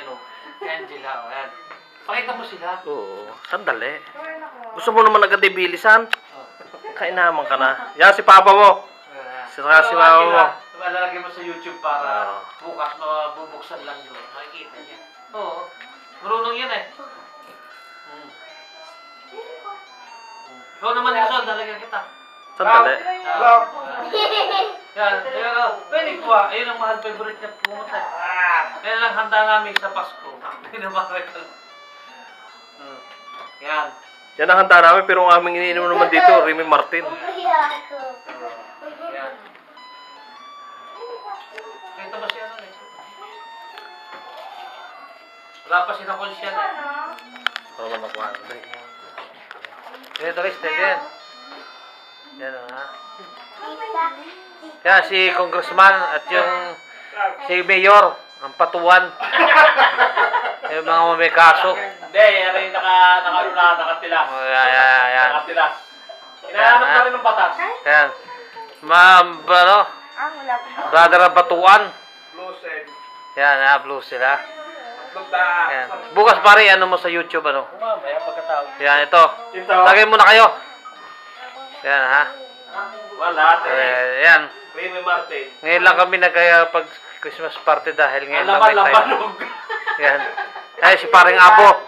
ano, kay Angela. O, yan. Pakita mo sila. Oo, sandali. Gusto mo naman agad ibilisan? Kainaman ka na. Yan, si Papa mo. Si Papa mo. Lalagay mo sa YouTube para bukas mabubuksan lang yun. Makikita niya. Oo. Marunong yan eh. Ikaw naman yung sol, lalagyan kita. Sandali. Yan, pwede ko ah. Ayun ang mahal favorite niya pumunta. Kaya lang handa namin sa Pasko. Pinabakit lang. Yan. Yan ang handa namin, pero ang aming iniinom naman dito, Remy Martin. Yan. Ito ba siya ano eh? Wala pa sinakonsyan eh. Para man nakuha. Ito guys, yan. Yan ha. Yan, si Congressman at yung si Mayor, ang patuwan. Yung mga may kaso. Hindi, yan yung nakatilas. Yan. Nakatilas. Hinahanap na rin ng batas. Yan. Ma'am, ano? Brother ang batuan. Yan, blue sila. Yan. Bukas pare, ano mo sa YouTube, ano? Mamaya pagkatawag. Yan, ito. Lagay muna kayo. Yan, ha? Wala, yan. Remy Martin. Ngayon lang kami pag Christmas party dahil ngayon lang may tayo. Yan. Ay, si paring Abo.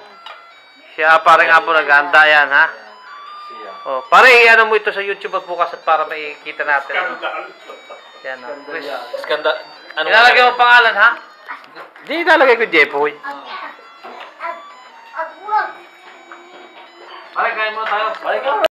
Siya paring Abo naghahanda yan, ha? Oh, pare, ano mo ito sa YouTube at bukas at para makikita natin. Yan, ha? Skandal. Ilalagay mo pangalan, ha? Di ilalagay ko Jepoy. Pare, kain mo tayo. Pare,